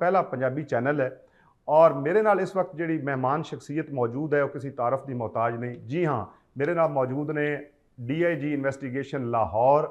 ਪਹਿਲਾ ਪੰਜਾਬੀ ਚੈਨਲ ਹੈ ਔਰ ਮੇਰੇ ਨਾਲ ਇਸ ਵਕਤ ਜਿਹੜੀ ਮਹਿਮਾਨ ਸ਼ਖਸੀਅਤ ਮੌਜੂਦ ਹੈ ਉਹ ਕਿਸੇ ਤਾਰਫ ਦੀ ਮੁਹਤਾਜ ਨਹੀਂ। ਜੀ ਹਾਂ, ਮੇਰੇ ਨਾਲ ਮੌਜੂਦ ਨੇ DIG ਇਨਵੈਸਟੀਗੇਸ਼ਨ ਲਾਹੌਰ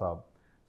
ਸਾਹਿਬ।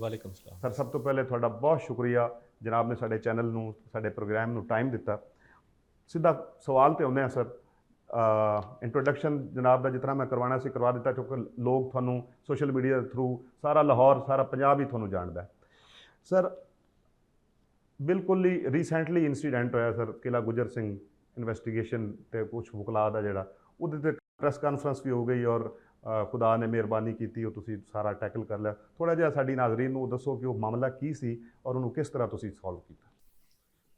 ਵਾਲੇਕੁਮ ਸਲਾਮ। ਸਰ ਸਭ ਤੋਂ ਪਹਿਲੇ ਤੁਹਾਡਾ ਬਹੁਤ ਸ਼ੁਕਰੀਆ ਜਨਾਬ ਨੇ ਸਾਡੇ ਚੈਨਲ ਨੂੰ ਸਾਡੇ ਪ੍ਰੋਗਰਾਮ ਨੂੰ ਟਾਈਮ ਦਿੱਤਾ। ਸਿੱਧਾ ਸਵਾਲ ਤੇ ਆਉਂਦੇ ਹਾਂ ਸਰ। ਇੰਟਰੋਡਕਸ਼ਨ ਜਨਾਬ ਦਾ ਜਿਤਨਾ ਮੈਂ ਕਰਵਾਉਣਾ ਸੀ ਕਰਵਾ ਦਿੱਤਾ, ਕਿਉਂਕਿ ਲੋਕ ਤੁਹਾਨੂੰ ਸੋਸ਼ਲ ਮੀਡੀਆ ਦੇ ਥਰੂ ਸਾਰਾ ਲਾਹੌਰ ਸਾਰਾ ਪੰਜਾਬ ਹੀ ਤੁਹਾਨੂੰ ਜਾਣਦਾ। ਸਰ ਬਿਲਕੁਲ ਹੀ ਰੀਸੈਂਟਲੀ ਇਨਸੀਡੈਂਟ ਹੋਇਆ ਸਰ ਕਿਲਾ ਗੁਜਰ ਸਿੰਘ ਇਨਵੈਸਟੀਗੇਸ਼ਨ ਤੇ ਕੁਝ ਵਕਲਾ ਦਾ ਜਿਹੜਾ ਉਹਦੇ ਤੇ ਪ੍ਰੈਸ ਕਾਨਫਰੰਸ ਵੀ ਹੋ ਗਈ ਔਰ ਖੁਦਾ ਨੇ ਮਿਹਰਬਾਨੀ ਕੀਤੀ ਉਹ ਤੁਸੀਂ ਸਾਰਾ ਟੈਕਲ ਕਰ ਲਿਆ। ਥੋੜ੍ਹਾ ਜਿਹਾ ਸਾਡੀ ਨਾਜ਼ਰੀਨ ਨੂੰ ਦੱਸੋ ਕਿ ਉਹ ਮਾਮਲਾ ਕੀ ਸੀ ਔਰ ਉਹਨੂੰ ਕਿਸ ਤਰ੍ਹਾਂ ਤੁਸੀਂ ਸੋਲਵ ਕੀਤਾ।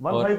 15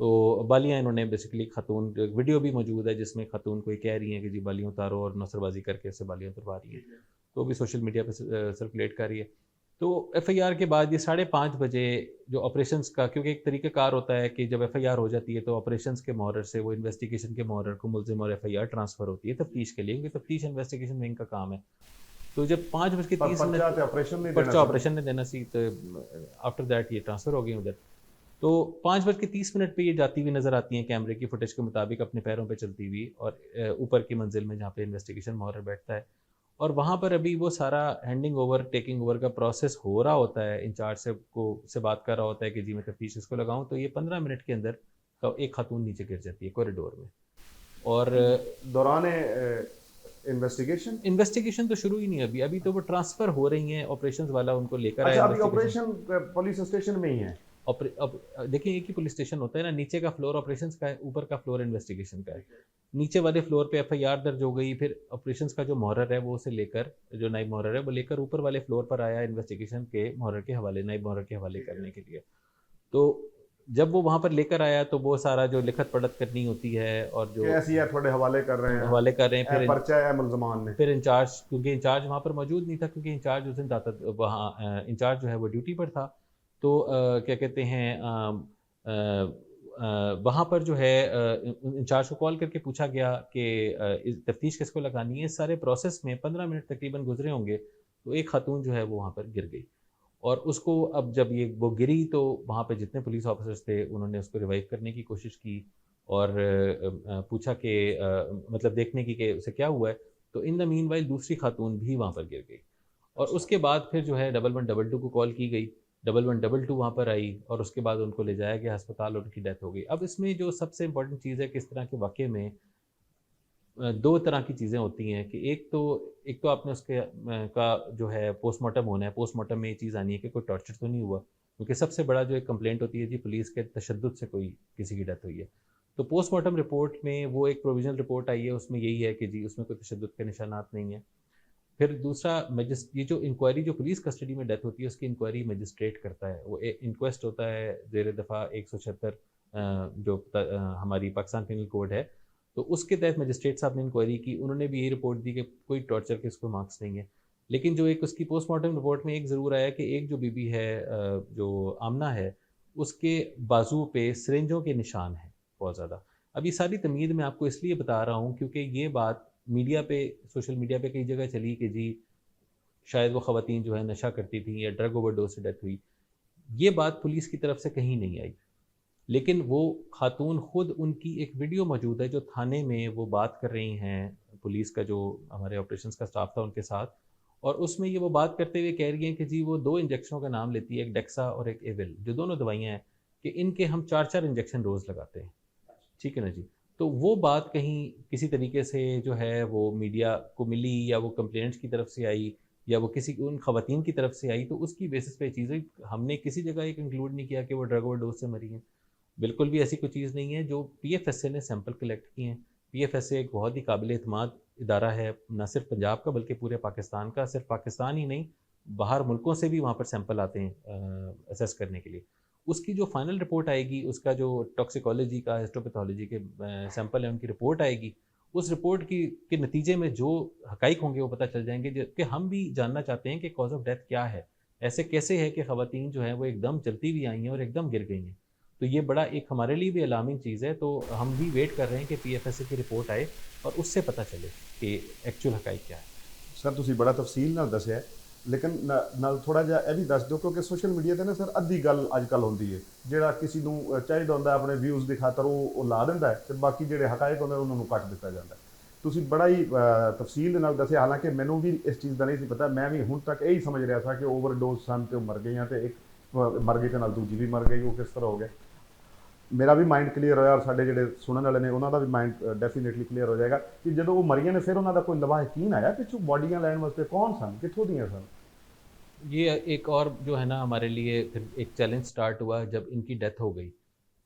تو بالیاں انہوں نے بیسیکلی خاتون ویڈیو بھی موجود ہے جس میں خاتون کو یہ کہہ رہی ہیں کہ جی بالیاں اتارو اور نثر بازی کر کے اسے بالیاں اتروا رہی ہیں، تو بھی سوشل میڈیا پہ سرکولیٹ کر رہی ہے. تو ایف آئی آر کے بعد یہ 5:30 بجے جو آپریشنس کا، کیونکہ ایک طریقہ کار ہوتا ہے کہ جب ایف آئی آر ہو جاتی ہے تو آپریشنس کے محرر سے وہ انویسٹیگیشن کے محرر کو ملزم اور ایف آئی آر ٹرانسفر ہوتی ہے تفتیش کے لیے، کیونکہ تفتیش انویسٹیگیشن ونگ کا کام ہے. تو جب 5:30 آپریشن نہیں پرچہ دینا آپریشن نے دینا سی تو آفٹر دیٹ یہ ٹرانسفر ہو گئی ادھر. تو 5:30 پہ یہ جاتی ہوئی نظر آتی ہیں کیمرے کی فوٹیج کے مطابق اپنے پیروں پہ چلتی ہوئی، اور اوپر کی منزل میں جہاں پہ انویسٹیگیشن محرر بیٹھتا ہے. اور وہاں پر ابھی وہ سارا ہینڈنگ اوور ٹیکنگ اوور کا پروسیس ہو رہا ہوتا ہے، انچارج سے بات کر رہا ہوتا ہے کہ جی میں تفتیش اس کو لگاؤں. تو یہ 15 منٹ کے اندر ایک خاتون نیچے گر جاتی ہے کوریڈور میں. اور دوران انویسٹیگیشن تو شروع ہی نہیں، ابھی تو وہ ٹرانسفر ہو رہی ہیں، آپریشنز والا ان کو لے کر اچھا آیا. ابھی آپریشن پولیس اسٹیشن میں ہی ہے. اب دیکھیں ایک ہی پولیس اسٹیشن ہوتا ہے نا، نیچے کا فلور آپریشنز کا ہے، اوپر کا فلور انویسٹیگیشن کا ہے. نیچے والے فلور پہ ایف آئی آر درج ہو گئی، پھر آپریشنز کا جو محرر ہے وہ اسے لے کر، جو نائب محرر ہے وہ لے کر اوپر والے فلور پر آیا انویسٹیگیشن کے محرر کے حوالے، نائب محرر کے حوالے کرنے کے لیے. تو جب وہ وہاں پر لے کر آیا تو وہ سارا جو لکھت پڑھت کرنی ہوتی ہے اور جو ایسی ہے تھوڑے حوالے کر رہے ہیں، حوالے کر رہے ہیں، پھر پرچہ ہے ملزمان نے. پھر انچارج، کیونکہ انچارج وہاں پر موجود نہیں تھا، کیونکہ انچارج اس دن وہاں انچارج جو ہے وہ ڈیوٹی پر تھا. تو کیا کہتے ہیں وہاں پر جو ہے انچارج کو کال کر کے پوچھا گیا کہ تفتیش کس کو لگانی ہے. اس سارے پروسیس میں 15 منٹ تقریباً گزرے ہوں گے تو ایک خاتون جو ہے وہ وہاں پر گر گئی. اور اس کو اب جب وہ گری تو وہاں پہ جتنے پولیس آفیسرز تھے انہوں نے اس کو ریوائیو کرنے کی کوشش کی اور پوچھا کہ مطلب دیکھنے کی کہ اسے کیا ہوا ہے. تو ان دا مین وائل دوسری خاتون بھی وہاں پر گر گئی. اور اس کے بعد پھر جو ہے 1122 کو کال کی گئی، 1122 وہاں پر آئی اور اس کے بعد ان کو لے جایا گیا ہسپتال اور ان کی ڈیتھ ہو گئی. اب اس میں جو سب سے امپورٹنٹ چیز ہے کہ اس طرح کے واقعے میں دو طرح کی چیزیں ہوتی ہیں کہ ایک تو آپ نے اس کے کا جو ہے پوسٹ مارٹم ہونا ہے. پوسٹ مارٹم میں یہ چیز آنی ہے کہ کوئی ٹارچر تو نہیں ہوا، کیونکہ سب سے بڑا جو ایک کمپلینٹ ہوتی ہے جی پولیس کے تشدد سے کوئی کسی کی ڈیتھ ہوئی ہے. تو پوسٹ مارٹم رپورٹ میں وہ ایک پروویژنل رپورٹ آئی ہے، اس میں یہی ہے کہ جی اس میں کوئی تشدد کے نشانات نہیں ہیں. پھر دوسرا یہ جو انکوائری جو پولیس کسٹڈی میں ڈیتھ ہوتی ہے اس کی انکوائری میجسٹریٹ کرتا ہے. وہ انکویسٹ ہوتا ہے زیر دفعہ 176 جو ہماری پاکستان پینل کوڈ ہے، تو اس کے تحت مجسٹریٹ صاحب نے انکوائری کی. انہوں نے بھی یہی رپورٹ دی کہ کوئی ٹارچر کے اس کو مارکس نہیں ہے. لیکن جو ایک اس کی پوسٹ مارٹم رپورٹ میں ایک ضرور آیا کہ ایک جو بی بی ہے جو آمنہ ہے، اس کے بازو پہ سرنجوں کے نشان ہیں بہت زیادہ. اب یہ ساری تمہید میں آپ کو اس لیے بتا رہا ہوں کیونکہ یہ بات میڈیا پہ، سوشل میڈیا پہ کئی جگہ چلی کہ جی شاید وہ خواتین جو ہے نشہ کرتی تھیں یا ڈرگ اوور ڈوز سے ڈیتھ ہوئی. یہ بات پولیس کی طرف سے کہیں نہیں آئی، لیکن وہ خاتون خود، ان کی ایک ویڈیو موجود ہے جو تھانے میں وہ بات کر رہی ہیں، پولیس کا جو ہمارے آپریشنز کا سٹاف تھا ان کے ساتھ، اور اس میں یہ وہ بات کرتے ہوئے کہہ رہی ہیں کہ جی وہ 2 انجیکشنوں کا نام لیتی ہے، ایک ڈیکسا اور ایک ایول، جو دونوں دوائیاں ہیں، کہ ان کے ہم 4 انجیکشن روز لگاتے ہیں. ٹھیک ہے نا جی. تو وہ بات کہیں کسی طریقے سے جو ہے وہ میڈیا کو ملی یا وہ کمپلینٹس کی طرف سے آئی یا وہ کسی ان خواتین کی طرف سے آئی، تو اس کی بیسس پہ چیزیں ہم نے کسی جگہ ایک انکلوڈ نہیں کیا کہ وہ ڈرگ اوور ڈوز سے مری ہیں. بالکل بھی ایسی کوئی چیز نہیں ہے. جو پی ایف ایس اے نے سیمپل کلیکٹ کیے ہیں، پی ایف ایس اے ایک بہت ہی قابل اعتماد ادارہ ہے، نہ صرف پنجاب کا بلکہ پورے پاکستان کا. صرف پاکستان ہی نہیں، باہر ملکوں سے بھی وہاں پر سیمپل آتے ہیں اسیس کرنے کے لیے. اس کی جو فائنل رپورٹ آئے گی، اس کا جو ٹاکسیکولوجی کا، ہسٹوپیتھولوجی کے سیمپل ہیں ان کی رپورٹ آئے گی، اس رپورٹ کے نتیجے میں جو حقائق ہوں گے وہ پتہ چل جائیں گے کہ ہم بھی جاننا چاہتے ہیں کہ کاز آف ڈیتھ کیا ہے. ایسے کیسے ہے کہ خواتین جو ہیں وہ ایک دم چلتی ہوئی آئی ہیں اور ایک دم گر گئی ہیں. تو یہ بڑا ایک ہمارے لیے بھی الارمنگ چیز ہے. تو ہم بھی ویٹ کر رہے ہیں کہ پی ایف ایس اے کی رپورٹ آئے اور اس سے پتہ چلے کہ ایکچوئل حقائق کیا ہے. سر تسی بڑا تفصیل نال دسیا ہے، لیکن نال تھوڑا جہا یہ بھی دس دو کیونکہ سوشل میڈیا تے نا سر ادھی گل اج کل ہوندی ہے، جہاں کسی نو چاہیے ہوتا ہے اپنے ویوز کی خاطر وہ لا دینا ہے، تو باقی جہے حقائق ہوتے ہیں انہوں کٹ دیتا جاتا ہے. تسی بڑا ہی تفصیل نال دسیا، حالانکہ مینوں بھی اس چیز کا نہیں سی پتا. میں بھی ہن تک یہی سمجھ رہا تھا کہ اوور ڈوز سن تو مر گئی ہیں، تو ایک مر گئی تو نال دوجی بھی مر گئی، وہ کس طرح ہو گیا. میرا بھی مائنڈ کلیئر ہویا اور سارے جڑے سنن والے نے انہوں کا بھی مائنڈ ڈیفینیٹلی کلیئر ہو جائے گا کہ جب وہ مریاں نے پھر انہوں کا کوئی لواحقین آیا پچھوں باڈیاں لین واسطے، کون سن، کتوں دیاں سن. یہ ایک اور جو ہے نا ہمارے لیے پھر ایک چیلنج سٹارٹ ہوا جب ان کی ڈیتھ ہو گئی.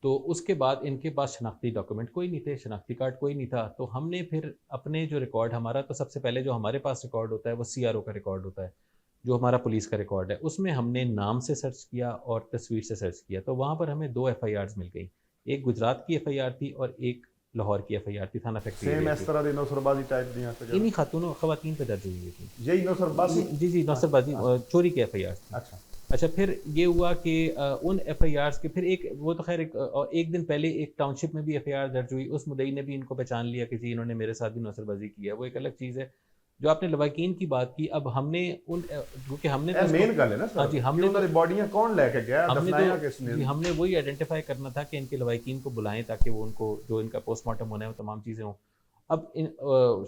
تو اس کے بعد ان کے پاس شناختی ڈاکومنٹ کوئی نہیں تھے، شناختی کارڈ کوئی نہیں تھا. تو ہم نے پھر اپنے جو ریکارڈ ہمارا، تو سب سے پہلے جو ہمارے پاس ریکارڈ ہوتا ہے وہ سی آر او کا ریکارڈ ہوتا ہے، جو ہمارا پولیس کا ریکارڈ ہے. اس میں ہم نے نام سے سرچ کیا اور تصویر سے سرچ کیا. تو وہاں پر ہمیں 2 ایف آئی آرز مل گئی. ایک گجرات کی FIR تھی اور ایک لاہور کی FIR تھی تھانہ فیکٹری سیم ایریا اس کی. طرح دی نوسربازی ٹائپ دیاں انہی خاتونوں خواتین پہ درج ہوئی تھی. یہی نوسربازی. جی نوسر بازی چوری کے FIR تھی. اچھا اچھا پھر یہ ہوا کہ ان FIRs کے پھر ایک وہ تو خیر ایک دن پہلے ایک ٹاؤن شپ میں بھی FIR درج ہوئی. اس مدعی نے بھی ان کو پہچان لیا کہ جی انہوں نے میرے ساتھ بھی نوسر بازی کی ہے. وہ ایک الگ چیز ہے. جو آپ نے لواحقین کی بات کی, اب ہم نے ان کیونکہ ہم نے مین گل ہے نا سر, جی ہم نے انہاں دی باڈیاں کون لے کے گیا, دفنایا کس نے؟ جی ہم نے وہی آئیڈینٹیفائی کرنا تھا کہ ان کے لواحقین کو بلائیں تاکہ وہ ان کو جو ان کا پوسٹ مارٹم ہونا ہے وہ تمام چیزیں ہوں. اب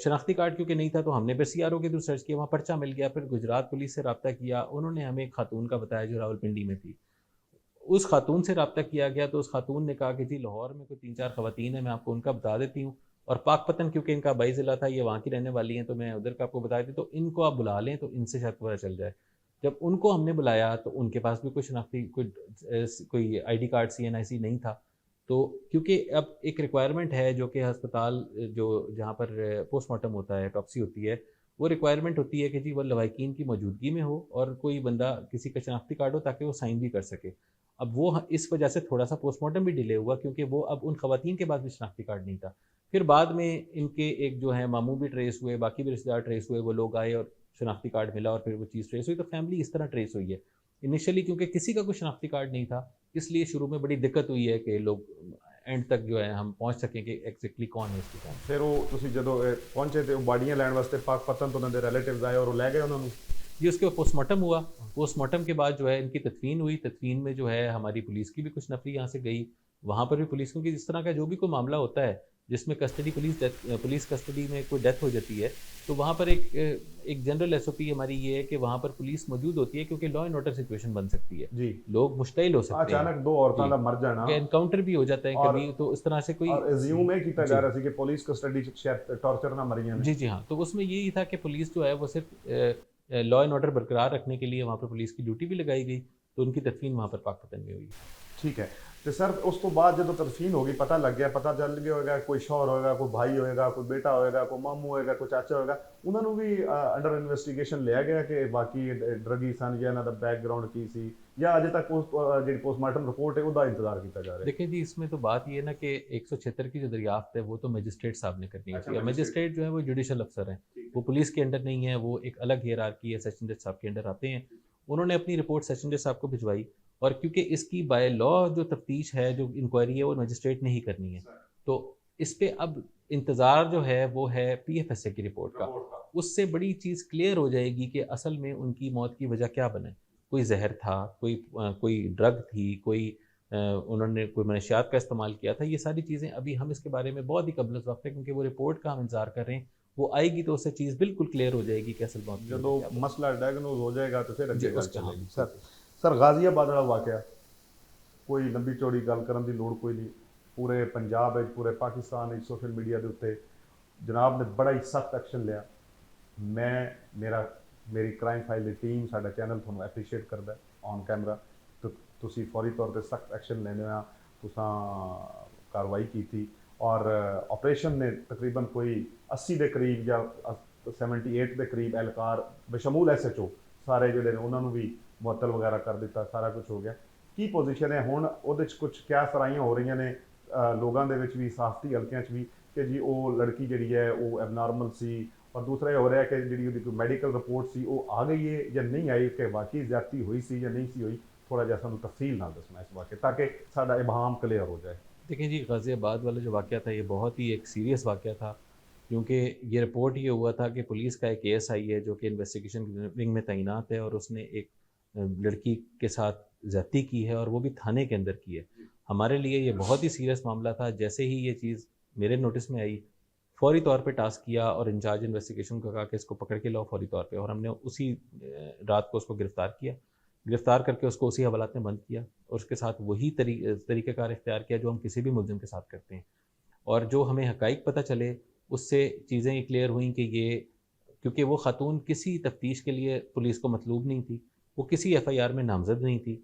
شناختی کارڈ کیونکہ نہیں تھا تو ہم نے پھر CRO کے تھرو سرچ کیا, وہاں پرچہ مل گیا. پھر گجرات پولیس سے رابطہ کیا, انہوں نے ہمیں ایک خاتون کا بتایا جو راولپنڈی میں تھی. اس خاتون سے رابطہ کیا گیا تو اس خاتون نے کہا کہ جی لاہور میں کوئی 3-4 خواتین ہیں, میں آپ کو ان کا بتا دیتی ہوں, اور پاک پتن کیونکہ ان کا بائی ضلع تھا, یہ وہاں کی رہنے والی ہیں, تو میں ادھر کا آپ کو بتا دیتی, تو ان کو آپ بلا لیں تو ان سے شاید پتہ چل جائے. جب ان کو ہم نے بلایا تو ان کے پاس بھی کوئی شناختی کوئی ID کارڈ CNIC نہیں تھا. تو کیونکہ اب ایک ریکوائرمنٹ ہے جو کہ ہسپتال جو جہاں پر پوسٹ مارٹم ہوتا ہے, ٹاپسی ہوتی ہے, وہ ریکوائرمنٹ ہوتی ہے کہ جی وہ لواحقین کی موجودگی میں ہو اور کوئی بندہ کسی کا شناختی کارڈ ہو تاکہ وہ سائن بھی کر سکے. اب وہ اس وجہ سے تھوڑا سا پوسٹ مارٹم بھی ڈیلے ہوا کیونکہ وہ اب ان خواتین کے پاس بھی شناختی کارڈ نہیں تھا. پھر بعد میں ان کے ایک جو ہے ماموں بھی ٹریس ہوئے, باقی بھی رشتہ دار ٹریس ہوئے, وہ لوگ آئے اور شناختی کارڈ ملا اور پھر وہ چیز ٹریس ہوئی. تو فیملی اس طرح ٹریس ہوئی ہے. انیشلی کیونکہ کسی کا کوئی شناختی کارڈ نہیں تھا, اس لیے شروع میں بڑی دقت ہوئی ہے کہ لوگ اینڈ تک جو ہے ہم پہنچ سکیں کہ ایگزیکٹلی کون ہے اس کی کون. پھر وہ تسی جدوں پہنچے تے باڈیاں لین واسطے پاک پتن تو انہاں دے ریلیٹیوز آئے اور وہ لے گئے انہاں نوں. جی اس کے پوسٹ مارٹم ہوا. پوسٹ مارٹم کے بعد جو ہے ان کی تدفین ہوئی. تدفین میں جو ہے ہماری پولیس کی بھی کچھ نفری یہاں سے گئی, وہاں پر بھی پولیس, کیونکہ اس طرح کا جو بھی کوئی معاملہ ہوتا ہے جس میں کسٹڈی پولیس کسٹڈی میں کوئی ڈیتھ ہو جاتی ہے تو وہاں پر ایک جنرل SOP ہماری یہ ہے کہ وہاں پر پولیس موجود ہوتی ہے کیونکہ لا اینڈ آرڈر سچویشن بن سکتی ہے. جی لوگ مشتعل ہو سکتے ہیں, اچانک دو عورتاں دا مر جانا, کہ انکاؤنٹر بھی ہو جاتا ہے کبھی, تو اس طرح سے کوئی اور ازیوم ہے کیتا جا رہا سی کہ پولیس کسٹڈی شاید ٹارچر نہ مریاں نے. جی ہاں. تو اس میں یہی تھا کہ پولیس جو ہے وہ صرف لا اینڈ آرڈر برقرار رکھنے کے لیے وہاں پر پولیس کی ڈیوٹی بھی لگائی گئی, تو ان کی تدفین وہاں پر پاک پتن میں ہوئی. ٹھیک ہے. تو سر اس تو بعد جب تدفین ہوگی پتہ لگ گیا, پتہ چل گیا ہوگا کوئی شوہر ہوئے گا, کوئی بھائی ہوئے گا, کوئی بیٹا ہوئے گا, کوئی ماموں ہوئے گا, کوئی چاچا ہوئے گا, انہوں نے بھی انڈر انویسٹیگیشن لیا گیا کہ باقی ڈرگی سن یا انہوں دا بیک گراؤنڈ کی سی, یا اجے تک جی پوسٹ مارٹم رپورٹ ہے وہ انتظار کیتا جا رہا ہے؟ دیکھیں جی اس میں تو بات یہ ہے نا کہ 176 کی جو دریافت ہے وہ تو مجسٹریٹ صاحب نے کرنی ہوتی ہے. مجسٹریٹ جو ہے وہ جوڈیشل افسر ہیں, وہ پولیس کے انڈر نہیں ہے, وہ ایک الگ ہیرارکی ہے, سیشن جج صاحب کے انڈر آتے ہیں. انہوں نے اپنی رپورٹ سیشن جج صاحب کو بھجوائی, اور کیونکہ اس کی بائی لا جو تفتیش ہے, جو انکوائری ہے, وہ مجسٹریٹ نے ہی کرنی ہے, تو اس پہ اب انتظار جو ہے وہ ہے PFSA کی رپورٹ کا. اس سے بڑی چیز کلیئر ہو جائے گی کہ اصل میں ان کی موت کی وجہ کیا بنے. کوئی زہر تھا, کوئی ڈرگ تھی, کوئی انہوں نے کوئی منشیات کا استعمال کیا تھا. یہ ساری چیزیں ابھی ہم اس کے بارے میں بہت ہی قبل از وقت ہے, کیونکہ وہ رپورٹ کا ہم انتظار کر رہے ہیں, وہ آئے گی تو اس سے چیز بالکل کلیئر ہو جائے گی کہ اصل موت جب مسئلہ ڈائگنوز ہو جائے گا تو پھر اگے گل چلے گی. سر غازی آباد والا واقعہ کوئی لمبی چوڑی گل کرن دی لوڑ کوئی نہیں, پورے پنجاب پورے پاکستان سوشل میڈیا دے اتنے جناب نے بڑا ہی سخت ایکشن لیا. میں میری کرائم فائل دی ٹیم ساڈا چینل تھانوں اپریشیٹ کردا ہے آن کیمرا, تو تسی فوری طور پہ سخت ایکشن لینے ہاں تساں کاروائی کی تھی, اور آپریشن نے تقریباً کوئی 80 دے قریب یا 78 دے قریب اہلکار بشمول SHO سارے جڑے نے انہوں نے بھی معطل وغیرہ کر دیتا, سارا کچھ ہو گیا. کی پوزیشن ہے ہن وہ کچھ کیا سرائیاں ہو رہی نے لوگوں دے وچ بھی, صحافتی حلقیاں بھی, کہ جی وہ لڑکی جڑی ہے وہ ایب نارمل سی, اور دوسرا یہ ہو رہا ہے کہ جی کوئی میڈیکل رپورٹ سی وہ آ گئی ہے یا نہیں آئی, کہ واقعی زیادتی ہوئی سی یا نہیں سی ہوئی. تھوڑا جا سانوں تفصیل نہ دسنا اس واقعے تاکہ ساڈا ابہام کلیئر ہو جائے. دیکھیں جی غازی آباد والا جو واقعہ تھا یہ بہت ہی ایک سیریس واقعہ تھا, کیونکہ یہ رپورٹ یہ ہوا تھا کہ پولیس کا ایک ASI ہے جو کہ انویسٹیگیشن ونگ میں تعینات ہے, اور اس نے ایک لڑکی کے ساتھ زیادتی کی ہے, اور وہ بھی تھانے کے اندر کی ہے. ہمارے لیے یہ بہت ہی سیریس معاملہ تھا. جیسے ہی یہ چیز میرے نوٹس میں آئی, فوری طور پہ ٹاسک کیا اور انچارج انویسٹیگیشن کو کہا کہ اس کو پکڑ کے لاؤ فوری طور پہ, اور ہم نے اسی رات کو اس کو گرفتار کر کے اس کو اسی حوالات میں بند کیا, اور اس کے ساتھ وہی طریقہ کار اختیار کیا جو ہم کسی بھی ملزم کے ساتھ کرتے ہیں. اور جو ہمیں حقائق پتہ چلے اس سے چیزیں یہ کلیئر ہوئیں کہ یہ کیونکہ وہ خاتون کسی تفتیش کے لیے پولیس کو مطلوب نہیں تھی, وہ کسی FIR میں نامزد نہیں تھی,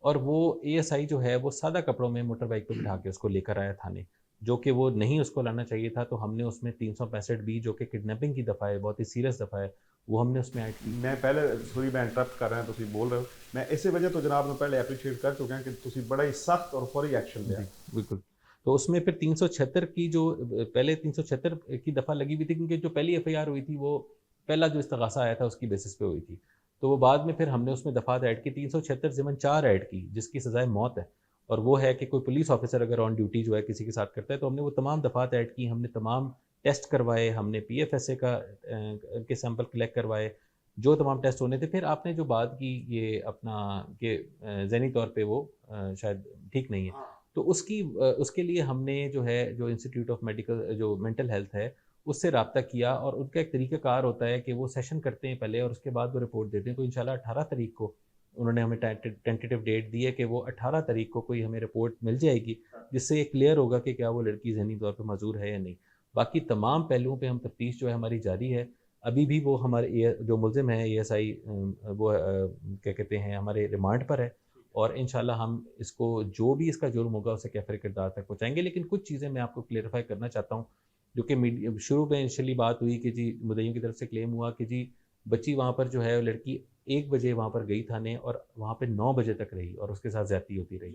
اور وہ ASI جو ہے وہ سادہ کپڑوں میں موٹر بائک پہ بٹھا کے اس کو لے کر آیا تھانے, جو کہ وہ نہیں اس کو لانا چاہیے تھا. تو ہم نے اس میں 365B جو کہ کڈنیپنگ کی دفعہ ہے, بہت ہی سیریس دفعہ ہے, وہ ہم نے اس میں ایڈ کی. میں پہلے سوری میں انٹرپٹ کر رہا ہوں, تسی بول رہے ہو, میں اسی وجہ تو جناب نے پہلے اپریشیٹ کر چکا کہ تسی بڑا ہی سخت اور فوری ایکشن لیا. بالکل. تو اس میں پھر 376 کی جو پہلے 376 کی دفعہ لگی ہوئی تھی، کیونکہ جو پہلی ایف آئی آر ہوئی تھی وہ پہلا جو استغاثہ آیا تھا اس کی بیسس پہ ہوئی تھی، تو وہ بعد میں پھر ہم نے اس میں دفعات ایڈ کی 376/4 ایڈ کی، جس کی سزائے موت ہے، اور وہ ہے کہ کوئی پولیس آفیسر اگر آن ڈیوٹی جو ہے کسی کے ساتھ کرتا ہے تو ہم نے وہ تمام دفعات ایڈ کی، ہم نے تمام ٹیسٹ کروائے، ہم نے پی ایف ایس اے کا کے سیمپل کلیکٹ کروائے، جو تمام ٹیسٹ ہونے تھے. پھر آپ نے جو بات کی یہ اپنا کہ ذہنی طور پہ وہ شاید ٹھیک نہیں ہے، تو اس کے لیے ہم نے جو ہے جو انسٹیٹیوٹ آف میڈیکل جو مینٹل ہیلتھ ہے اس سے رابطہ کیا، اور ان کا ایک طریقہ کار ہوتا ہے کہ وہ سیشن کرتے ہیں پہلے اور اس کے بعد وہ رپورٹ دیتے ہیں. تو انشاءاللہ 18 تاریخ کو انہوں نے ہمیں ٹینٹیٹیو ڈیٹ دی ہے کہ وہ 18 تاریخ کو کوئی ہمیں رپورٹ مل جائے گی جس سے یہ کلیئر ہوگا کہ کیا وہ لڑکی ذہنی طور پہ معذور ہے یا نہیں. باقی تمام پہلوؤں پہ ہم تفتیش جو ہے ہماری جاری ہے. ابھی بھی وہ ہمارے جو ملزم ہے اے ایس آئی وہ کیا کہتے ہیں ہمارے ریمانڈ پر ہے، اور انشاءاللہ ہم اس کو جو بھی اس کا جرم ہوگا اسے کیفر کردار تک پہنچائیں گے. لیکن کچھ چیزیں میں آپ کو کلیئرفائی کرنا چاہتا ہوں جو کہ شروع میں انیشلی بات ہوئی کہ جی مدعیوں کی طرف سے کلیم ہوا کہ جی بچی وہاں پر جو ہے لڑکی 1 بجے وہاں پر گئی تھانے اور وہاں پہ 9 بجے تک رہی اور اس کے ساتھ زیادتی ہوتی رہی.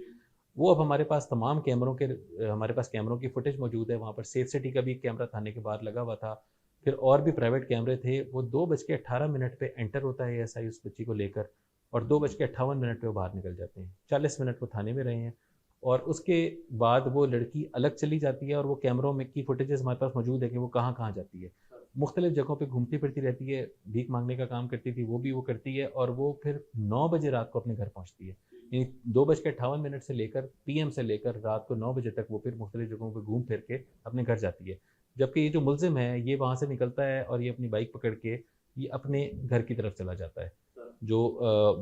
وہ اب ہمارے پاس تمام ہمارے پاس کیمروں کی فوٹیج موجود ہے. وہاں پر سیف سٹی کا بھی ایک کیمرہ تھانے کے باہر لگا ہوا تھا، پھر اور بھی پرائیویٹ کیمرے تھے. وہ 2:18 پہ انٹر ہوتا ہے ایس آئی اس بچی کو لے کر، اور 2:58 پہ وہ باہر نکل جاتے ہیں. 40 منٹ وہ تھانے میں رہے ہیں، اور اس کے بعد وہ لڑکی الگ چلی جاتی ہے، اور وہ کیمروں میں کی فوٹیجز ہمارے پاس موجود ہے کہ وہ کہاں کہاں جاتی ہے. مختلف جگہوں پہ گھومتی پھرتی رہتی ہے، بھیک مانگنے کا کام کرتی تھی وہ بھی وہ کرتی ہے، اور وہ پھر 9 بجے رات کو اپنے گھر پہنچتی ہے. یعنی 2:58 سے لے کر پی ایم سے لے کر رات کو 9 بجے تک وہ پھر مختلف جگہوں پہ گھوم پھر کے اپنے گھر جاتی ہے. جبکہ یہ جو ملزم ہے یہ وہاں سے نکلتا ہے اور یہ اپنی بائک پکڑ کے یہ اپنے گھر کی طرف چلا جاتا ہے. جو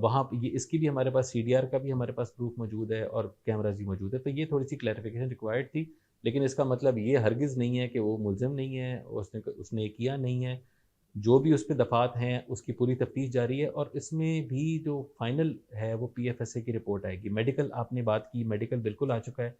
وہاں یہ اس کی بھی ہمارے پاس سی ڈی آر کا بھی ہمارے پاس پروف موجود ہے اور کیمراز بھی موجود ہے. تو یہ تھوڑی سی کلیریفیکیشن ریکوائرڈ تھی، لیکن اس کا مطلب یہ ہرگز نہیں ہے کہ وہ ملزم نہیں ہے، اس نے کیا نہیں ہے. جو بھی اس پہ دفعات ہیں اس کی پوری تفتیش جاری ہے، اور اس میں بھی جو فائنل ہے وہ پی ایف ایس اے کی رپورٹ آئے گی. میڈیکل آپ نے بات کی، میڈیکل بالکل آ چکا ہے.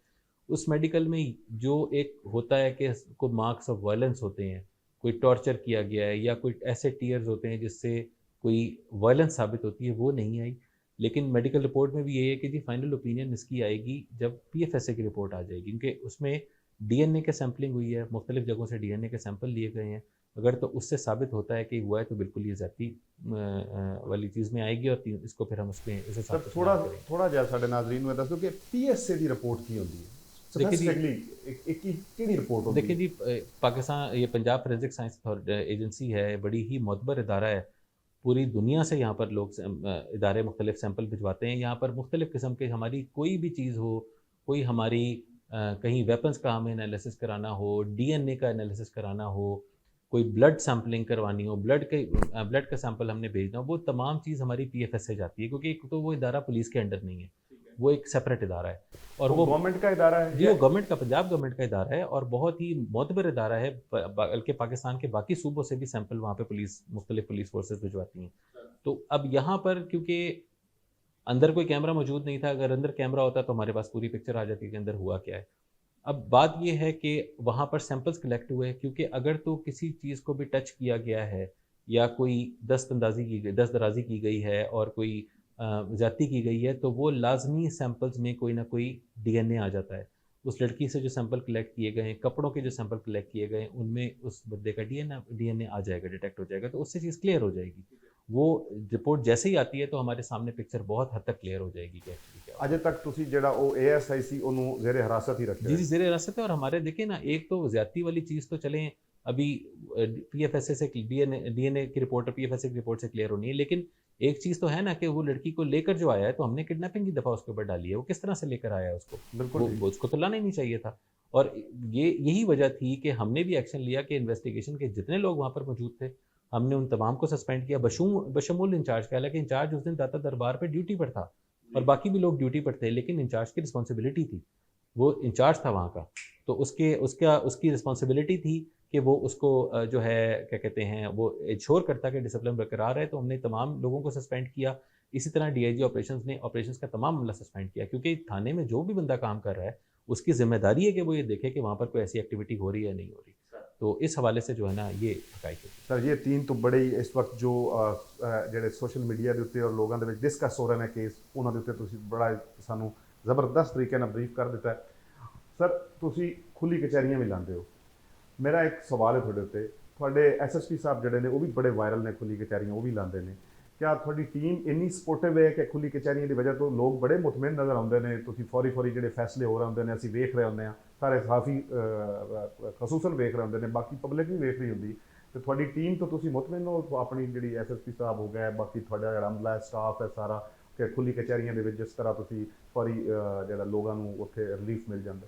اس میڈیکل میں جو ایک ہوتا ہے کہ کوئی مارکس آف وائلنس ہوتے ہیں، کوئی ٹارچر کیا گیا ہے یا کوئی ایسے ٹیئرز ہوتے ہیں جس سے کوئی وائلنس ثابت ہوتی ہے، وہ نہیں آئی. لیکن میڈیکل رپورٹ میں بھی یہ ہے کہ جی فائنل اوپینین اس کی آئے گی جب پی ایف ایس اے کی رپورٹ آ جائے گی، کیونکہ اس میں ڈی این اے کے سیمپلنگ ہوئی ہے، مختلف جگہوں سے ڈی این اے کے سیمپل لیے گئے ہیں. اگر تو اس سے ثابت ہوتا ہے کہ ہوا ہے تو بالکل یہ ذاتی والی چیز میں آئے گی، اور اس کو پھر ہم اس میں اسے سر تھوڑا جہا ساڈے ناظرین میں دس دو کہ P S A the report کی ہوندی ہے. دیکھیں جی پاکستان یہ پنجاب فورینسک سائنس ایجنسی ہے، بڑی ہی معتبر ادارہ ہے. پوری دنیا سے یہاں پر لوگ ادارے مختلف سیمپل بھجواتے ہیں. یہاں پر مختلف قسم کے ہماری کوئی بھی چیز ہو، کوئی ہماری کہیں ویپنز کا ہمیں انالیسس کرانا ہو، ڈی این اے کا انالیسس کرانا ہو، کوئی بلڈ سیمپلنگ کروانی ہو، بلڈ کا سیمپل ہم نے بھیجنا ہو، وہ تمام چیز ہماری پی ایف ایس سے جاتی ہے. کیونکہ ایک تو وہ ادارہ پولیس کے انڈر نہیں ہے، وہ ایک سیپریٹ ادارہ ہے، اور وہ گورنمنٹ کا ادارہ ہے. جی وہ گورنمنٹ کا پنجاب گورنمنٹ کا ادارہ ہے اور بہت ہی معتبر ادارہ ہے. بلکہ پاکستان کے باقی صوبوں سے بھی سیمپل وہاں پہ مختلف پولیس فورسز بھجواتی ہیں. تو اب یہاں پر کیونکہ اندر کوئی کیمرہ موجود نہیں تھا، اگر اندر کیمرہ ہوتا تو ہمارے پاس پوری پکچر آ جاتی کہ اندر ہوا کیا ہے. اب بات یہ ہے کہ وہاں پر سیمپلز کلیکٹ ہوئے، کیونکہ اگر تو کسی چیز کو بھی ٹچ کیا گیا ہے یا کوئی دست درازی کی گئی ہے اور کوئی زیادتی کی گئی ہے تو وہ لازمی سیمپلز میں کوئی نہ کوئی ڈی این اے آ جاتا ہے. اس لڑکی سے جو سیمپل کلیکٹ کیے گئے ہیں، کپڑوں کے جو سیمپل کلیکٹ کیے گئے ہیں، ان میں اس بندے کا ڈی این اے آ جائے گا، ڈیٹیکٹ ہو جائے گا. تو اس سے چیز کلیئر ہو جائے گی. وہ رپورٹ جیسے ہی آتی ہے تو ہمارے سامنے پکچر بہت حد تک کلیئر ہو جائے گی. اجے تک تسی جڑا او اے ایس آئی سی انہوں زیر حراست ہی رکھے؟ جی زیر حراست ہے. اور ہمارے دیکھیں نا ایک تو زیادتی والی چیز تو چلیں ابھی پی ایف ایس اے سے ڈی این اے کی رپورٹ اور پی ایف ایس اے کی رپورٹ سے کلیئر ہونی ہے، لیکن ایک چیز تو ہے نا کہ وہ لڑکی کو لے کر جو آیا ہے تو ہم نے کڈنیپنگ کی دفعہ اس کے اوپر ڈالی ہے. وہ کس طرح سے لے کر آیا ہے اس کو؟ بالکل اس کو تو لانا ہی نہیں چاہیے تھا. اور یہی وجہ تھی کہ ہم نے بھی ایکشن لیا کہ انویسٹیگیشن کے جتنے لوگ وہاں پر موجود تھے ہم نے ان تمام کو سسپینڈ کیا بشمول انچارج کا. حالانکہ انچارج اس دن داتا دربار پہ ڈیوٹی پر تھا اور باقی بھی لوگ ڈیوٹی پر تھے، لیکن انچارج کی رسپانسبلٹی تھی، وہ انچارج تھا وہاں کا، تو اس کی رسپانسبلٹی تھی کہ وہ اس کو جو ہے کیا کہتے ہیں وہ انشور کرتا کہ ڈسپلن برقرار ہے. تو ہم نے تمام لوگوں کو سسپینڈ کیا. اسی طرح ڈی آئی جی آپریشنز نے آپریشنز کا تمام عملہ سسپینڈ کیا، کیونکہ تھانے میں جو بھی بندہ کام کر رہا ہے اس کی ذمہ داری ہے کہ وہ یہ دیکھے کہ وہاں پر کوئی ایسی ایکٹیویٹی ہو رہی ہے یا نہیں ہو رہی. تو اس حوالے سے جو ہے نا یہ حقائق ہے. سر یہ 3 تو بڑے ہی اس وقت جو جڑے سوشل میڈیا دے اوتے اور لوگوں دے وچ ڈسکس ہو رہے ہیں کیس، انہاں دے اوتے تسی بڑا سانو زبردست طریقے نال بریف کر دیتا ہے. ਸਰ ਤੁਸੀਂ ਖੁੱਲੀ ਕਚਹਿਰੀਆਂ ਵੀ ਲਾਉਂਦੇ ਹੋ, ਮੇਰਾ ਇੱਕ ਸਵਾਲ ਹੈ ਤੁਹਾਡੇ ਉੱਤੇ, ਤੁਹਾਡੇ ਐਸਐਸਪੀ ਸਾਹਿਬ ਜਿਹੜੇ ਨੇ ਉਹ ਵੀ ਬੜੇ ਵਾਇਰਲ ਨੇ, ਖੁੱਲੀ ਕਚਹਿਰੀਆਂ ਉਹ ਵੀ ਲਾਉਂਦੇ ਨੇ, ਕਿਆ ਤੁਹਾਡੀ ਟੀਮ ਇੰਨੀ ਸਪੋਰਟਿਵ ਹੈ ਕਿ ਖੁੱਲੀ ਕਚਹਿਰੀਆਂ ਦੀ ਵਜ੍ਹਾ ਤੋਂ ਲੋਕ ਬੜੇ ਮੁਤਮਿਨ ਨਜ਼ਰ ਆਉਂਦੇ ਨੇ, ਤੁਸੀਂ ਫੌਰੀ ਜਿਹੜੇ ਫੈਸਲੇ ਹੋ ਰਹੇ ਹੁੰਦੇ ਨੇ ਅਸੀਂ ਵੇਖ ਰਹੇ ਹੁੰਦੇ ਹਾਂ, ਸਾਰੇ ਕਾਫੀ ਖਸੂਸਨ ਵੇਖ ਰਹੇ ਹੁੰਦੇ ਨੇ, ਬਾਕੀ ਪਬਲਿਕ ਵੀ ਵੇਖ ਰਹੀ ਹੁੰਦੀ, ਤੇ ਤੁਹਾਡੀ ਟੀਮ ਤੋਂ ਤੁਸੀਂ ਮੁਤਮਿਨ ਹੋ ਆਪਣੀ ਜਿਹੜੀ ਐਸਐਸਪੀ ਸਾਹਿਬ ਹੋ ਗਏ, ਬਾਕੀ ਤੁਹਾਡਾ ਜਿਹੜਾ ਅਮਲਾ ਹੈ, ਸਟਾਫ ਹੈ ਸਾਰਾ, ਕਿ ਖੁੱਲੀ ਕਚਹਿਰੀਆਂ ਦੇ ਵਿੱਚ ਜਿਸ ਤਰ੍ਹਾਂ ਤੁਸੀਂ ਫੌਰੀ ਜਿਹੜਾ ਲੋਕਾਂ ਨੂੰ ਉੱਥੇ ਰਿਲੀਫ ਮਿਲ ਜਾਂਦਾ?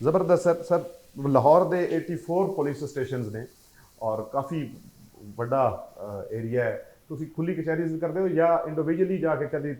ਜ਼ਬਰਦਸਤ ਸਰ। ਸਰ ਲਾਹੌਰ ਦੇ 84 ਪੁਲਿਸ ਸਟੇਸ਼ਨਸ ਨੇ ਔਰ ਕਾਫੀ ਵੱਡਾ ਏਰੀਆ ਹੈ, ਤੁਸੀਂ ਖੁੱਲੀ ਕਚਹਿਰੀ ਵਿਜ਼ਿਟ ਕਰਦੇ ਹੋ ਜਾਂ ਇੰਡੀਵਿਜੂਅਲੀ ਜਾ ਕੇ ਕਦੀ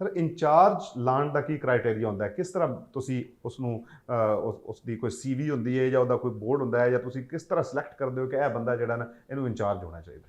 ਸਰ ਇੰਚਾਰਜ ਲਾਉਣ ਦਾ ਕੀ ਕ੍ਰਾਈਟੇਰੀਆ ਹੁੰਦਾ ਹੈ, ਕਿਸ ਤਰ੍ਹਾਂ ਤੁਸੀਂ ਉਸ ਨੂੰ ਉਸ ਦੀ ਕੋਈ ਸੀਵੀ ਹੁੰਦੀ ਹੈ ਜਾਂ ਉਹਦਾ ਕੋਈ ਬੋਰਡ ਹੁੰਦਾ ਹੈ, ਜਾਂ ਤੁਸੀਂ ਕਿਸ ਤਰ੍ਹਾਂ ਸਿਲੈਕਟ ਕਰਦੇ ਹੋ ਕਿ ਇਹ ਬੰਦਾ ਜਿਹੜਾ ਨਾ ਇਹਨੂੰ ਇੰਚਾਰਜ ਹੋਣਾ ਚਾਹੀਦਾ?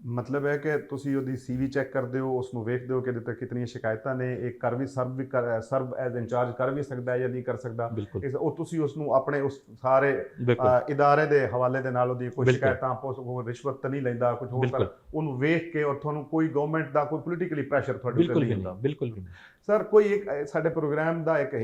ਮਤਲਬ ਹੈ ਕਿ ਤੁਸੀਂ ਉਹਦੀ ਸੀਵੀ ਚੈੱਕ ਕਰਦੇ ਹੋ, ਉਸ ਨੂੰ ਵੇਖਦੇ ਹੋ ਕਿ ਇਹਦੇ ਤੇ ਕਿਤਨੀਆਂ ਸ਼ਿਕਾਇਤਾਂ ਨੇ, ਇਹ ਕਰ ਵੀ ਸਰਵ ਐਜ਼ ਇੰਚਾਰਜ ਕਰ ਵੀ ਸਕਦਾ ਹੈ ਜਾਂ ਨਹੀਂ ਕਰ ਸਕਦਾ, ਉਹ ਤੁਸੀਂ ਉਸ ਨੂੰ ਆਪਣੇ ਉਸ ਸਾਰੇ ਇਦਾਰੇ ਦੇ ਹਵਾਲੇ ਦੇ ਨਾਲ ਉਹਦੀ ਕੋਈ ਸ਼ਿਕਾਇਤਾਂ, ਕੋਈ ਰਿਸ਼ਵਤ ਤਾਂ ਨਹੀਂ ਲੈਂਦਾ, ਕੁਝ ਹੋਰ ਤਾਂ ਉਹਨੂੰ ਵੇਖ ਕੇ, ਔਰ ਤੁਹਾਨੂੰ ਕੋਈ ਗਵਰਨਮੈਂਟ ਦਾ ਕੋਈ ਪੋਲੀਟੀਕਲੀ ਪ੍ਰੈਸ਼ਰ ਤੁਹਾਡੇ ਉੱਤੇ ਨਹੀਂ ਹੁੰਦਾ? ਬਿਲਕੁਲ ਵੀ ਨਹੀਂ ਸਰ। ਕੋਈ ਇੱਕ ਸਾਡੇ ਪ੍ਰੋਗਰਾਮ ਦਾ ਇੱਕ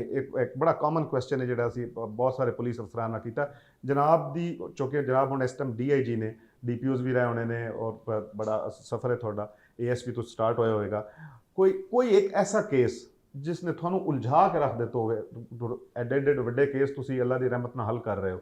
ਬੜਾ ਕਾਮਨ ਕੁਐਸਚਨ ਹੈ ਜਿਹੜਾ ਅਸੀਂ ਬਹੁਤ ਸਾਰੇ ਪੁਲਿਸ ਅਫਸਰਾਂ ਨਾਲ ਕੀਤਾ ਜਨਾਬ ਦੀ, ਚੁੱਕਿ ਜਨਾਬ ਹੁਣ ਇਸ ਟਾਈਮ DIG ਨੇ, DPOs ਵੀ ਰਹੇ ਹੋਣੇ ਨੇ ਔਰ ਬੜਾ ਸਫ਼ਰ ਹੈ ਤੁਹਾਡਾ, ASP ਤੋਂ ਸਟਾਰਟ ਹੋਇਆ ਹੋਏਗਾ, ਕੋਈ ਇੱਕ ਐਸਾ ਕੇਸ ਜਿਸ ਨੇ ਤੁਹਾਨੂੰ ਉਲਝਾ ਕੇ ਰੱਖ ਦਿੱਤਾ ਹੋਵੇ, ਐਡੇ ਐਡੇ ਵੱਡੇ ਕੇਸ ਤੁਸੀਂ ਅੱਲਾ ਦੀ ਰਹਿਮਤ ਨਾਲ ਹੱਲ ਕਰ ਰਹੇ ਹੋ,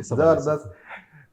ਜ਼ਬਰਦਸਤ।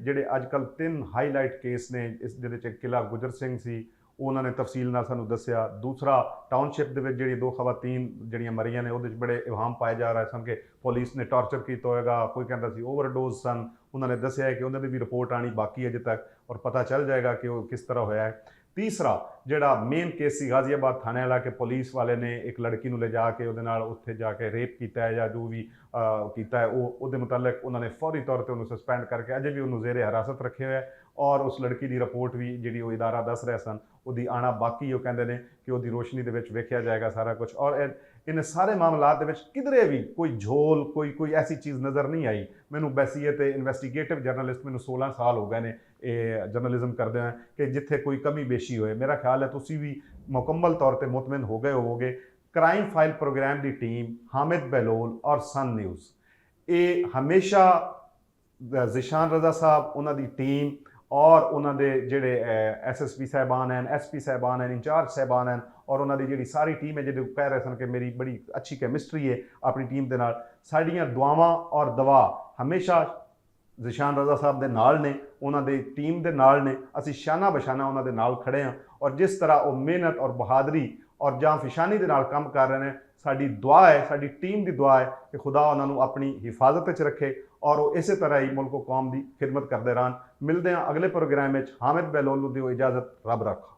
ਜਿਹੜੇ ਅੱਜ ਕੱਲ੍ਹ 3 ਹਾਈਲਾਈਟ ਕੇਸ ਨੇ, ਇਸ ਦੇ ਵਿੱਚ ਕਿਲਾ ਗੁਜਰ ਸਿੰਘ ਸੀ, ਉਹਨਾਂ ਨੇ ਤਫਸੀਲ ਨਾਲ ਸਾਨੂੰ ਦੱਸਿਆ। ਦੂਸਰਾ, ਟਾਊਨਸ਼ਿਪ ਦੇ ਵਿੱਚ ਜਿਹੜੀ 2 ਖਵਾਤੀਨ ਜਿਹੜੀਆਂ ਮਰੀਆਂ ਨੇ, ਉਹਦੇ 'ਚ ਬੜੇ ਇਵਹਾਮ ਪਾਏ ਜਾ ਰਹੇ ਸਨ ਕਿ ਪੁਲਿਸ ਨੇ ਟਾਰਚਰ ਕੀਤਾ ਹੋਏਗਾ, ਕੋਈ ਕਹਿੰਦਾ ਸੀ ਓਵਰਡੋਜ਼ ਸਨ। ਉਹਨਾਂ ਨੇ ਦੱਸਿਆ ਹੈ ਕਿ ਉਹਨਾਂ ਦੀ ਵੀ ਰਿਪੋਰਟ ਆਣੀ ਬਾਕੀ ਹੈ ਅਜੇ ਤੱਕ, ਔਰ ਪਤਾ ਚੱਲ ਜਾਏਗਾ ਕਿ ਉਹ ਕਿਸ ਤਰ੍ਹਾਂ ਹੋਇਆ ਹੈ। ਤੀਸਰਾ ਜਿਹੜਾ ਮੇਨ ਕੇਸ ਸੀ ਗਾਜ਼ੀਆਬਾਦ ਥਾਣੇ ਵਾਲਾ, ਕਿ ਪੁਲਿਸ ਵਾਲੇ ਨੇ ਇੱਕ ਲੜਕੀ ਨੂੰ ਲਿਜਾ ਕੇ ਉਹਦੇ ਨਾਲ ਉੱਥੇ ਜਾ ਕੇ ਰੇਪ ਕੀਤਾ ਹੈ ਜਾਂ ਜੋ ਵੀ ਕੀਤਾ ਹੈ, ਉਹਦੇ ਮੁਤਲਕ ਉਹਨਾਂ ਨੇ ਫੌਰੀ ਤੌਰ 'ਤੇ ਉਹਨੂੰ ਸਸਪੈਂਡ ਕਰਕੇ ਅਜੇ ਵੀ ਉਹਨੂੰ ਜ਼ੇਰੇ ਹਿਰਾਸਤ ਰੱਖਿਆ ਹੋਇਆ ਹੈ। ਔਰ ਉਸ ਲੜਕੀ ਦੀ ਰਿਪੋਰਟ ਵੀ ਜਿਹੜੀ ਉਹ ਇਦਾਰਾ ਦੱਸ ਰਹੇ ਸਨ, ਉਹਦੀ ਆਣਾ ਬਾਕੀ, ਉਹ ਕਹਿੰਦੇ ਨੇ ਕਿ ਉਹਦੀ ਰੋਸ਼ਨੀ ਦੇ ਵਿੱਚ ਵੇਖਿਆ ਜਾਏਗਾ ਸਾਰਾ ਕੁਝ। ਔਰ ਇਨ ਸਾਰੇ ਮਾਮਲਾਤ ਦੇ ਵਿੱਚ ਕਿਧਰੇ ਵੀ ਕੋਈ ਝੋਲ, ਕੋਈ ਐਸੀ ਚੀਜ਼ ਨਜ਼ਰ ਨਹੀਂ ਆਈ। ਮੈਨੂੰ ਬੈਸੀਅਤ ਇਨਵੈਸਟੀਗੇਟਿਵ ਜਰਨਲਿਸਟ, ਮੈਨੂੰ 16 ਸਾਲ ਹੋ ਗਏ ਨੇ ਇਹ ਜਰਨਲਿਜ਼ਮ ਕਰਦੇ ਹੋਏ, ਕਿ ਜਿੱਥੇ ਕੋਈ ਕਮੀ ਬੇਸ਼ੀ ਹੋਏ, ਮੇਰਾ ਖਿਆਲ ਹੈ ਤੁਸੀਂ ਵੀ ਮੁਕੰਮਲ ਤੌਰ 'ਤੇ ਮੁਤਮਿਨ ਹੋ ਗਏ ਹੋਵੋਗੇ। ਕ੍ਰਾਈਮ ਫਾਈਲ ਪ੍ਰੋਗਰਾਮ ਦੀ ਟੀਮ, ਹਾਮਿਦ ਬਹਿਲੋਲ ਔਰ ਸਨ ਨਿਊਜ਼, ਇਹ ਹਮੇਸ਼ਾ ਜ਼ਿਸ਼ਾਨ ਰਜ਼ਾ ਸਾਹਿਬ, ਉਹਨਾਂ ਦੀ ਟੀਮ ਔਰ ਉਹਨਾਂ ਦੇ ਜਿਹੜੇ SSP ਸਾਹਿਬਾਨ ਹਨ, SP ਸਾਹਿਬਾਨ ਹਨ, ਇੰਚਾਰਜ ਸਾਹਿਬਾਨ ਹਨ, ਔਰ ਉਹਨਾਂ ਦੀ ਜਿਹੜੀ ਸਾਰੀ ਟੀਮ ਹੈ, ਜਿਹੜੇ ਕਹਿ ਰਹੇ ਸਨ ਕਿ ਮੇਰੀ ਬੜੀ ਅੱਛੀ ਕੈਮਿਸਟਰੀ ਹੈ ਆਪਣੀ ਟੀਮ ਦੇ ਨਾਲ। ਸਾਡੀਆਂ ਦੁਆਵਾਂ ਔਰ ਦਵਾ ਹਮੇਸ਼ਾ ਜ਼ਿਸ਼ਾਨ ਰਜ਼ਾ ਸਾਹਿਬ ਦੇ ਨਾਲ ਨੇ, ਉਹਨਾਂ ਦੀ ਟੀਮ ਦੇ ਨਾਲ ਨੇ। ਅਸੀਂ ਸ਼ਾਨਾ ਬਸ਼ਾਨਾ ਉਹਨਾਂ ਦੇ ਨਾਲ ਖੜੇ ਹਾਂ, ਔਰ ਜਿਸ ਤਰ੍ਹਾਂ ਉਹ ਮਿਹਨਤ ਔਰ ਬਹਾਦਰੀ ਔਰ ਜਾਂਫਿਸ਼ਾਨੀ ਦੇ ਨਾਲ ਕੰਮ ਕਰ ਰਹੇ ਨੇ, ਸਾਡੀ ਦੁਆ ਹੈ, ਸਾਡੀ ਟੀਮ ਦੀ ਦੁਆ ਹੈ ਕਿ ਖੁਦਾ ਉਹਨਾਂ ਨੂੰ ਆਪਣੀ ਹਿਫਾਜ਼ਤ ਵਿੱਚ ਰੱਖੇ ਔਰ ਉਹ ਇਸੇ ਤਰ੍ਹਾਂ ਹੀ ਮੁਲਕ ਕੌਮ ਦੀ ਖਿਦਮਤ ਕਰਦੇ ਰਹਿਣ। ਮਿਲਦੇ ਹਾਂ ਅਗਲੇ ਪ੍ਰੋਗਰਾਮ ਵਿੱਚ। ਹਾਮਿਦ ਬਹਿਲੋਲ ਨੂੰ ਦਿਓ ਇਜਾਜ਼ਤ। ਰੱਬ ਰੱਖਾ।